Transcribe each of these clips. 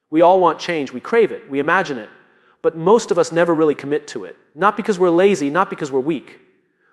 We all want change, we crave it, we imagine it, but most of us never really commit to it. Not because we're lazy, not because we're weak,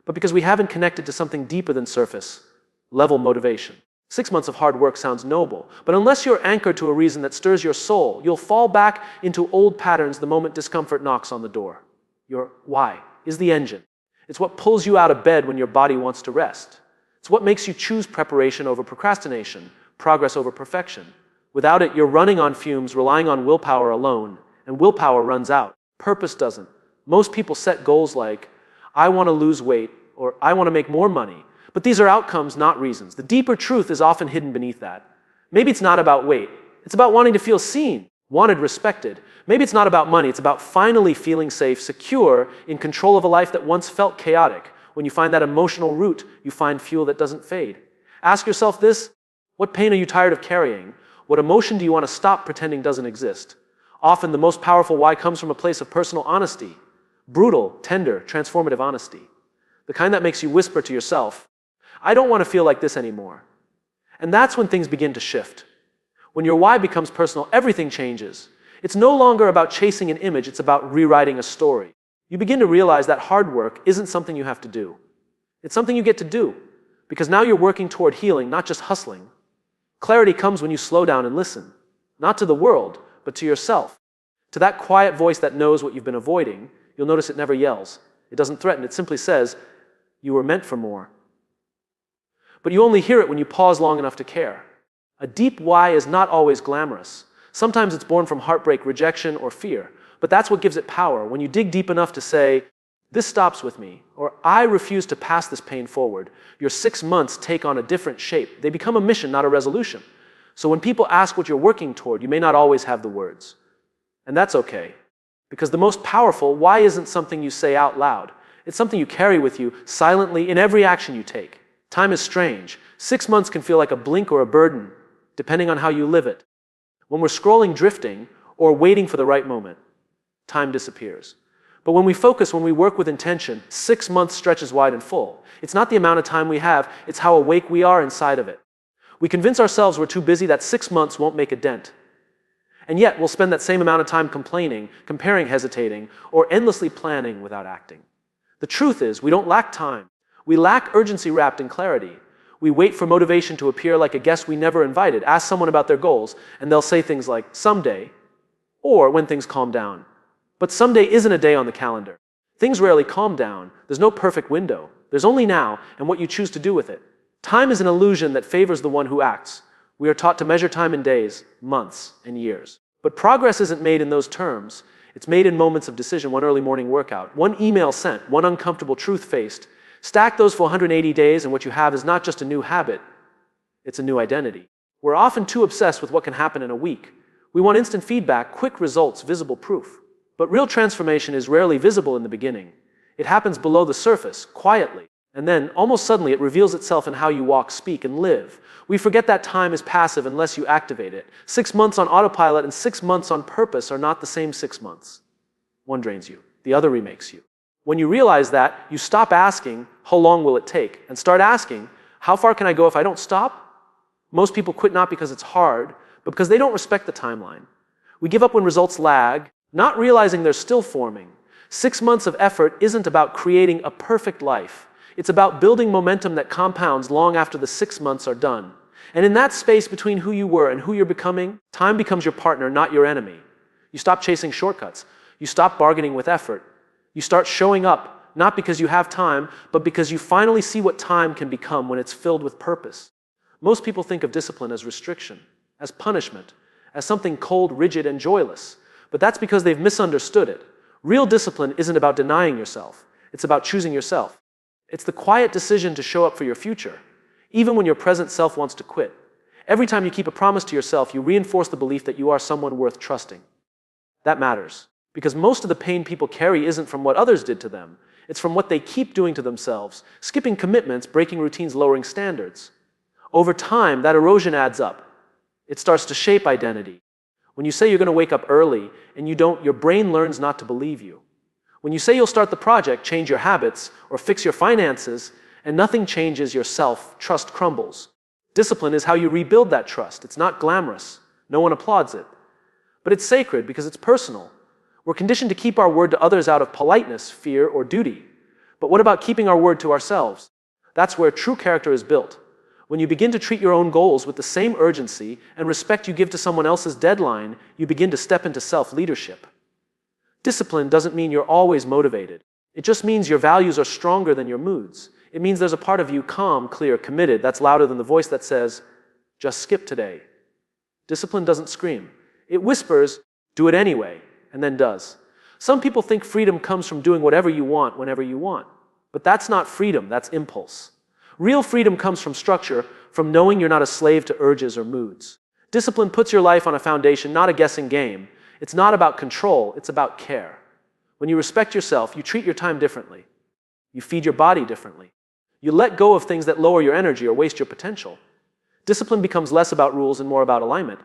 but because we haven't connected to something deeper than surface level motivation. 6 months of hard work sounds noble, but unless you're anchored to a reason that stirs your soul, you'll fall back into old patterns the moment discomfort knocks on the door. Your why is the engine. It's what pulls you out of bed when your body wants to rest. It's what makes you choose preparation over procrastination, progress over perfection. Without it, you're running on fumes, relying on willpower alone, and willpower runs out. Purpose doesn't. Most people set goals like, I want to lose weight, or I want to make more money. But these are outcomes, not reasons. The deeper truth is often hidden beneath that. Maybe it's not about weight. It's about wanting to feel seen, wanted, respected. Maybe it's not about money. It's about finally feeling safe, secure, in control of a life that once felt chaotic. When you find that emotional root, you find fuel that doesn't fade. Ask yourself this: what pain are you tired of carrying? What emotion do you want to stop pretending doesn't exist? Often the most powerful why comes from a place of personal honesty. Brutal, tender, transformative honesty. The kind that makes you whisper to yourself, I don't want to feel like this anymore. And that's when things begin to shift. When your why becomes personal, everything changes. It's no longer about chasing an image, it's about rewriting a story. You begin to realize that hard work isn't something you have to do. It's something you get to do, because now you're working toward healing, not just hustling. Clarity comes when you slow down and listen, not to the world, but to yourself. To that quiet voice that knows what you've been avoiding. You'll notice it never yells. It doesn't threaten, it simply says, you were meant for more. But you only hear it when you pause long enough to care. A deep why is not always glamorous. Sometimes it's born from heartbreak, rejection, or fear. But that's what gives it power. When you dig deep enough to say, this stops with me, or I refuse to pass this pain forward, your 6 months take on a different shape. They become a mission, not a resolution. So when people ask what you're working toward, you may not always have the words. And that's okay. Because the most powerful why isn't something you say out loud. It's something you carry with you silently in every action you take. Time is strange. 6 months can feel like a blink or a burden, depending on how you live it. When we're scrolling, drifting, or waiting for the right moment, time disappears. But when we focus, when we work with intention, 6 months stretches wide and full. It's not the amount of time we have, it's how awake we are inside of it. We convince ourselves we're too busy that 6 months won't make a dent. And yet, we'll spend that same amount of time complaining, comparing, hesitating, or endlessly planning without acting. The truth is, we don't lack time. We lack urgency wrapped in clarity. We wait for motivation to appear like a guest we never invited. Ask someone about their goals, and they'll say things like, someday, or when things calm down. But someday isn't a day on the calendar. Things rarely calm down. There's no perfect window. There's only now and what you choose to do with it. Time is an illusion that favors the one who acts. We are taught to measure time in days, months, and years. But progress isn't made in those terms. It's made in moments of decision, one early morning workout, one email sent, one uncomfortable truth faced. Stack those for 180 days and what you have is not just a new habit, it's a new identity. We're often too obsessed with what can happen in a week. We want instant feedback, quick results, visible proof. But real transformation is rarely visible in the beginning. It happens below the surface, quietly. And then, almost suddenly, it reveals itself in how you walk, speak, and live. We forget that time is passive unless you activate it. 6 months on autopilot and 6 months on purpose are not the same 6 months. One drains you, the other remakes you. When you realize that, you stop asking, how long will it take? And start asking, how far can I go if I don't stop? Most people quit not because it's hard, but because they don't respect the timeline. We give up when results lag, not realizing they're still forming. 6 months of effort isn't about creating a perfect life. It's about building momentum that compounds long after the 6 months are done. And in that space between who you were and who you're becoming, time becomes your partner, not your enemy. You stop chasing shortcuts. You stop bargaining with effort. You start showing up, not because you have time, but because you finally see what time can become when it's filled with purpose. Most people think of discipline as restriction, as punishment, as something cold, rigid, and joyless. But that's because they've misunderstood it. Real discipline isn't about denying yourself. It's about choosing yourself. It's the quiet decision to show up for your future, even when your present self wants to quit. Every time you keep a promise to yourself, you reinforce the belief that you are someone worth trusting. That matters, because most of the pain people carry isn't from what others did to them. It's from what they keep doing to themselves, skipping commitments, breaking routines, lowering standards. Over time, that erosion adds up. It starts to shape identity. When you say you're going to wake up early and you don't, your brain learns not to believe you. When you say you'll start the project, change your habits, or fix your finances, and nothing changes yourself, trust crumbles. Discipline is how you rebuild that trust. It's not glamorous. No one applauds it. But it's sacred because it's personal. We're conditioned to keep our word to others out of politeness, fear, or duty. But what about keeping our word to ourselves? That's where true character is built. When you begin to treat your own goals with the same urgency and respect you give to someone else's deadline, you begin to step into self-leadership. Discipline doesn't mean you're always motivated. It just means your values are stronger than your moods. It means there's a part of you calm, clear, committed, that's louder than the voice that says, just skip today. Discipline doesn't scream. It whispers, do it anyway, and then does. Some people think freedom comes from doing whatever you want whenever you want. But that's not freedom, that's impulse. Real freedom comes from structure, from knowing you're not a slave to urges or moods. Discipline puts your life on a foundation, not a guessing game. It's not about control, it's about care. When you respect yourself, you treat your time differently. You feed your body differently. You let go of things that lower your energy or waste your potential. Discipline becomes less about rules and more about alignment.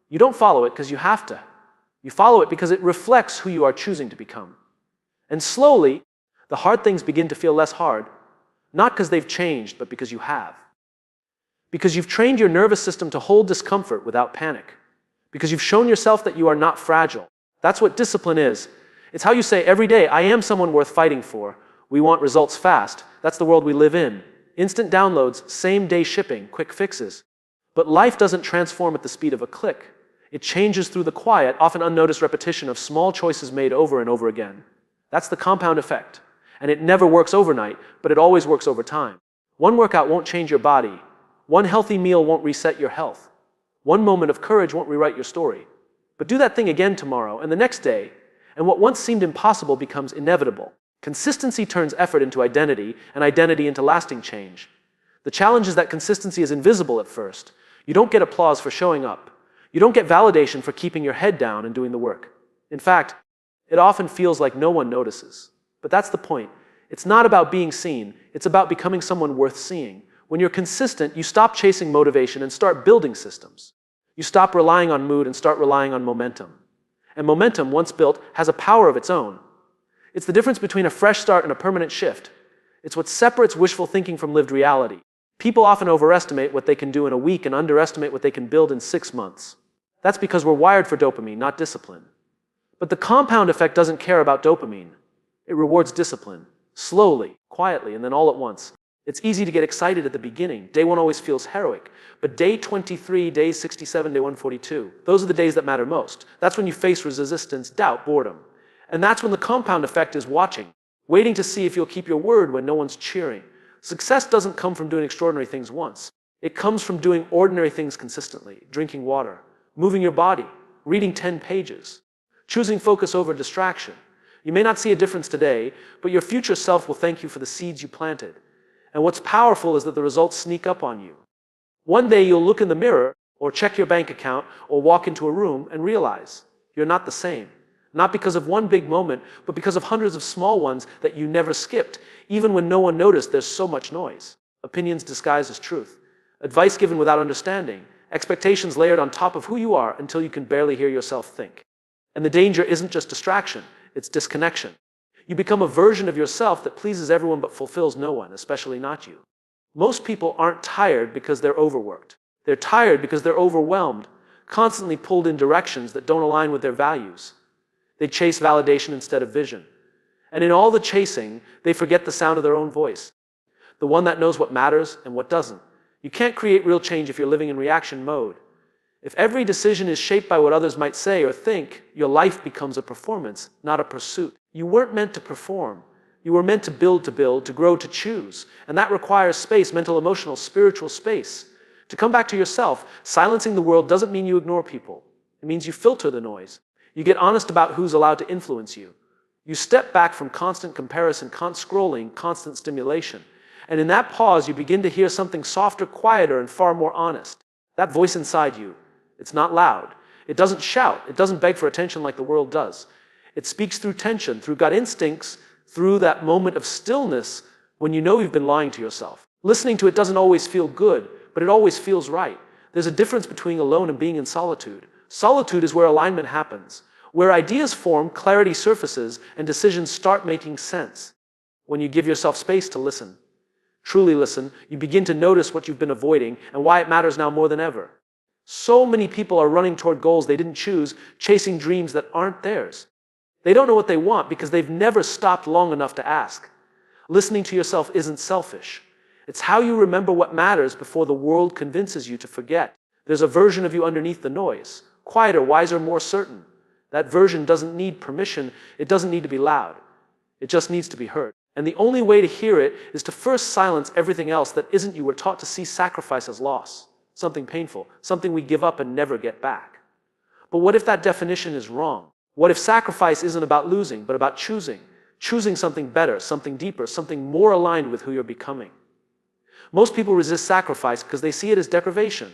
You don't follow it because you have to. You follow it because it reflects who you are choosing to become. And slowly, the hard things begin to feel less hard, not because they've changed, but because you have. Because you've trained your nervous system to hold discomfort without panic. Because you've shown yourself that you are not fragile. That's what discipline is. It's how you say every day, I am someone worth fighting for. We want results fast. That's the world we live in. Instant downloads, same-day shipping, quick fixes. But life doesn't transform at the speed of a click. It changes through the quiet, often unnoticed repetition of small choices made over and over again. That's the compound effect. And it never works overnight, but it always works over time. One workout won't change your body. One healthy meal won't reset your health. One moment of courage won't rewrite your story. But do that thing again tomorrow and the next day, and what once seemed impossible becomes inevitable. Consistency turns effort into identity, and identity into lasting change. The challenge is that consistency is invisible at first. You don't get applause for showing up. You don't get validation for keeping your head down and doing the work. In fact, it often feels like no one notices. But that's the point. It's not about being seen. It's about becoming someone worth seeing. When you're consistent, you stop chasing motivation and start building systems. You stop relying on mood and start relying on momentum. And momentum, once built, has a power of its own. It's the difference between a fresh start and a permanent shift. It's what separates wishful thinking from lived reality. People often overestimate what they can do in a week and underestimate what they can build in 6 months. That's because we're wired for dopamine, not discipline. But the compound effect doesn't care about dopamine. It rewards discipline, slowly, quietly, and then all at once. It's easy to get excited at the beginning. Day 1 always feels heroic. But day 23, day 67, day 142, those are the days that matter most. That's when you face resistance, doubt, boredom. And that's when the compound effect is watching, waiting to see if you'll keep your word when no one's cheering. Success doesn't come from doing extraordinary things once. It comes from doing ordinary things consistently, drinking water, moving your body, reading 10 pages, choosing focus over distraction. You may not see a difference today, but your future self will thank you for the seeds you planted. And what's powerful is that the results sneak up on you. One day you'll look in the mirror, or check your bank account, or walk into a room and realize you're not the same. Not because of one big moment, but because of hundreds of small ones that you never skipped. Even when no one noticed, there's so much noise. Opinions disguised as truth. Advice given without understanding. Expectations layered on top of who you are until you can barely hear yourself think. And the danger isn't just distraction, it's disconnection. You become a version of yourself that pleases everyone but fulfills no one, especially not you. Most people aren't tired because they're overworked. They're tired because they're overwhelmed, constantly pulled in directions that don't align with their values. They chase validation instead of vision. And in all the chasing, they forget the sound of their own voice, the one that knows what matters and what doesn't. You can't create real change if you're living in reaction mode. If every decision is shaped by what others might say or think, your life becomes a performance, not a pursuit. You weren't meant to perform. You were meant to build, to grow, to choose. And that requires space, mental, emotional, spiritual space. To come back to yourself, silencing the world doesn't mean you ignore people. It means you filter the noise. You get honest about who's allowed to influence you. You step back from constant comparison, constant scrolling, constant stimulation. And in that pause, you begin to hear something softer, quieter, and far more honest. That voice inside you. It's not loud. It doesn't shout. It doesn't beg for attention like the world does. It speaks through tension, through gut instincts, through that moment of stillness when you know you've been lying to yourself. Listening to it doesn't always feel good, but it always feels right. There's a difference between alone and being in solitude. Solitude is where alignment happens, where ideas form, clarity surfaces, and decisions start making sense. When you give yourself space to listen, truly listen, you begin to notice what you've been avoiding and why it matters now more than ever. So many people are running toward goals they didn't choose, chasing dreams that aren't theirs. They don't know what they want because they've never stopped long enough to ask. Listening to yourself isn't selfish. It's how you remember what matters before the world convinces you to forget. There's a version of you underneath the noise, quieter, wiser, more certain. That version doesn't need permission. It doesn't need to be loud. It just needs to be heard. And the only way to hear it is to first silence everything else that isn't you. We're taught to see sacrifice as loss, something painful, something we give up and never get back. But what if that definition is wrong? What if sacrifice isn't about losing, but about choosing? Choosing something better, something deeper, something more aligned with who you're becoming. Most people resist sacrifice because they see it as deprivation.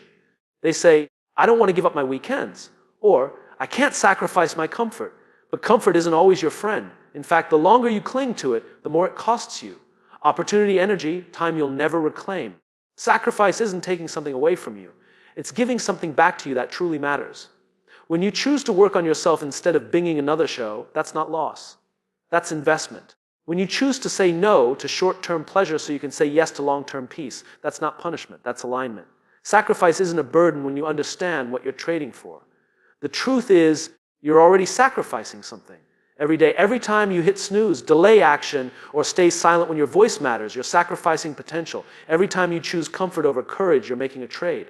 They say, I don't want to give up my weekends, or I can't sacrifice my comfort. But comfort isn't always your friend. In fact, the longer you cling to it, the more it costs you. Opportunity, energy, time you'll never reclaim. Sacrifice isn't taking something away from you. It's giving something back to you that truly matters. When you choose to work on yourself instead of binging another show, that's not loss. That's investment. When you choose to say no to short-term pleasure so you can say yes to long-term peace, that's not punishment, that's alignment. Sacrifice isn't a burden when you understand what you're trading for. The truth is, you're already sacrificing something. Every day, every time you hit snooze, delay action, or stay silent when your voice matters, you're sacrificing potential. Every time you choose comfort over courage, you're making a trade.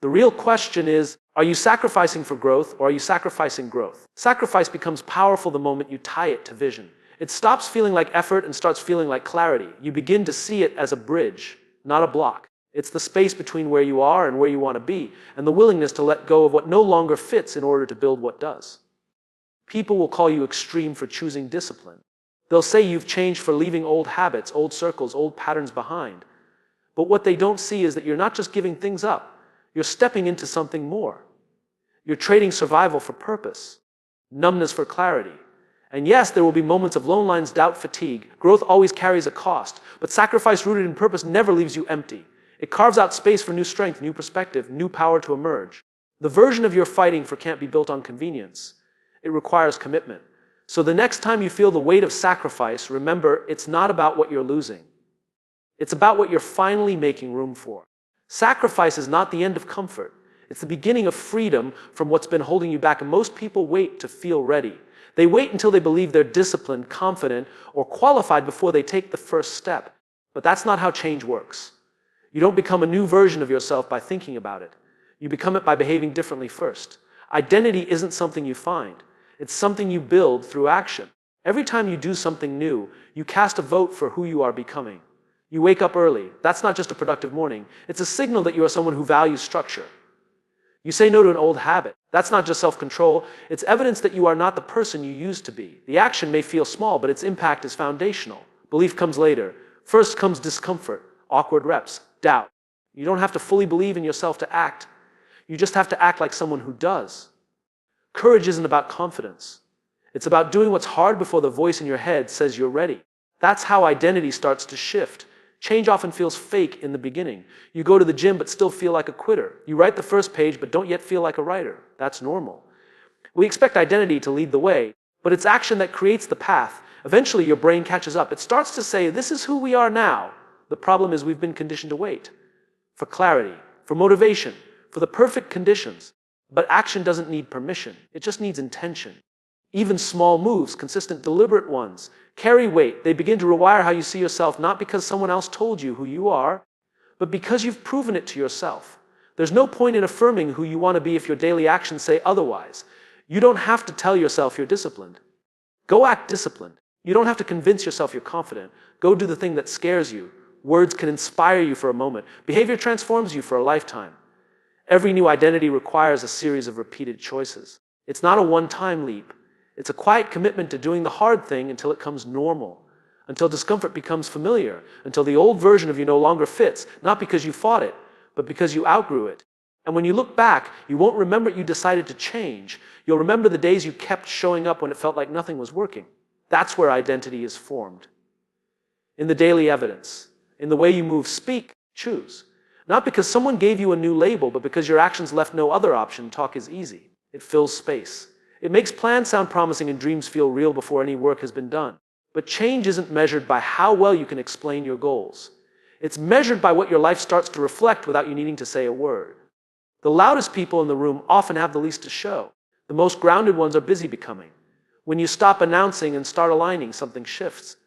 The real question is, are you sacrificing for growth, or are you sacrificing growth? Sacrifice becomes powerful the moment you tie it to vision. It stops feeling like effort and starts feeling like clarity. You begin to see it as a bridge, not a block. It's the space between where you are and where you want to be, and the willingness to let go of what no longer fits in order to build what does. People will call you extreme for choosing discipline. They'll say you've changed for leaving old habits, old circles, old patterns behind. But what they don't see is that you're not just giving things up. You're stepping into something more. You're trading survival for purpose, numbness for clarity. And yes, there will be moments of lone lines, doubt, fatigue. Growth always carries a cost, but sacrifice rooted in purpose never leaves you empty. It carves out space for new strength, new perspective, new power to emerge. The version of your fighting for can't be built on convenience. It requires commitment. So the next time you feel the weight of sacrifice, remember, it's not about what you're losing. It's about what you're finally making room for. Sacrifice is not the end of comfort. It's the beginning of freedom from what's been holding you back, and most people wait to feel ready. They wait until they believe they're disciplined, confident, or qualified before they take the first step. But that's not how change works. You don't become a new version of yourself by thinking about it. You become it by behaving differently first. Identity isn't something you find. It's something you build through action. Every time you do something new, you cast a vote for who you are becoming. You wake up early. That's not just a productive morning. It's a signal that you are someone who values structure. You say no to an old habit. That's not just self-control. It's evidence that you are not the person you used to be. The action may feel small, but its impact is foundational. Belief comes later. First comes discomfort, awkward reps, doubt. You don't have to fully believe in yourself to act. You just have to act like someone who does. Courage isn't about confidence. It's about doing what's hard before the voice in your head says you're ready. That's how identity starts to shift. Change often feels fake in the beginning. You go to the gym but still feel like a quitter. You write the first page but don't yet feel like a writer. That's normal. We expect identity to lead the way, but it's action that creates the path. Eventually your brain catches up. It starts to say, this is who we are now. The problem is we've been conditioned to wait. For clarity, for motivation, for the perfect conditions. But action doesn't need permission. It just needs intention. Even small moves, consistent, deliberate ones, carry weight. They begin to rewire how you see yourself, not because someone else told you who you are, but because you've proven it to yourself. There's no point in affirming who you want to be if your daily actions say otherwise. You don't have to tell yourself you're disciplined. Go act disciplined. You don't have to convince yourself you're confident. Go do the thing that scares you. Words can inspire you for a moment. Behavior transforms you for a lifetime. Every new identity requires a series of repeated choices. It's not a one-time leap. It's a quiet commitment to doing the hard thing until it comes normal, until discomfort becomes familiar, until the old version of you no longer fits, not because you fought it, but because you outgrew it. And when you look back, you won't remember you decided to change. You'll remember the days you kept showing up when it felt like nothing was working. That's where identity is formed. In the daily evidence, in the way you move, speak, choose. Not because someone gave you a new label, but because your actions left no other option. Talk is easy. It fills space. It makes plans sound promising and dreams feel real before any work has been done. But change isn't measured by how well you can explain your goals. It's measured by what your life starts to reflect without you needing to say a word. The loudest people in the room often have the least to show. The most grounded ones are busy becoming. When you stop announcing and start aligning, something shifts.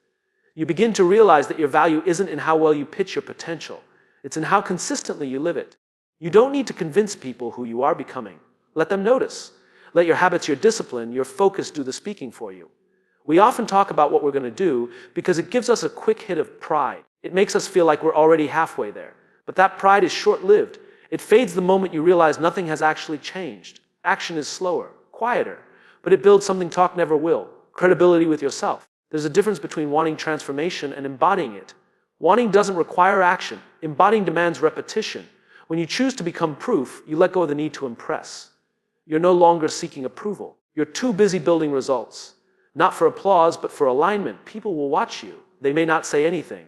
You begin to realize that your value isn't in how well you pitch your potential. It's in how consistently you live it. You don't need to convince people who you are becoming. Let them notice. Let your habits, your discipline, your focus do the speaking for you. We often talk about what we're going to do because it gives us a quick hit of pride. It makes us feel like we're already halfway there. But that pride is short-lived. It fades the moment you realize nothing has actually changed. Action is slower, quieter, but it builds something talk never will: credibility with yourself. There's a difference between wanting transformation and embodying it. Wanting doesn't require action. Embodying demands repetition. When you choose to become proof, you let go of the need to impress. You're no longer seeking approval. You're too busy building results. Not for applause, but for alignment. People will watch you. They may not say anything,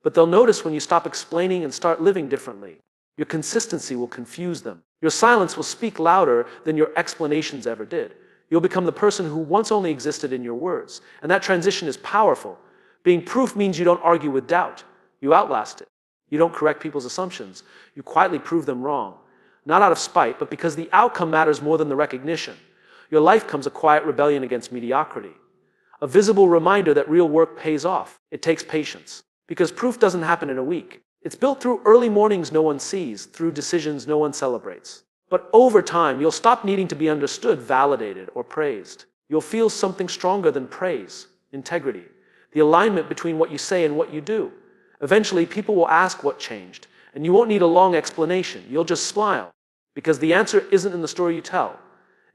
but they'll notice when you stop explaining and start living differently. Your consistency will confuse them. Your silence will speak louder than your explanations ever did. You'll become the person who once only existed in your words. And that transition is powerful. Being proof means you don't argue with doubt. You outlast it. You don't correct people's assumptions. You quietly prove them wrong. Not out of spite, but because the outcome matters more than the recognition. Your life becomes a quiet rebellion against mediocrity. A visible reminder that real work pays off. It takes patience. Because proof doesn't happen in a week. It's built through early mornings no one sees, through decisions no one celebrates. But over time, you'll stop needing to be understood, validated, or praised. You'll feel something stronger than praise: integrity. The alignment between what you say and what you do. Eventually, people will ask what changed, and you won't need a long explanation. You'll just smile. Because the answer isn't in the story you tell.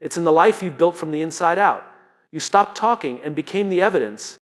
It's in the life you built from the inside out. You stopped talking and became the evidence,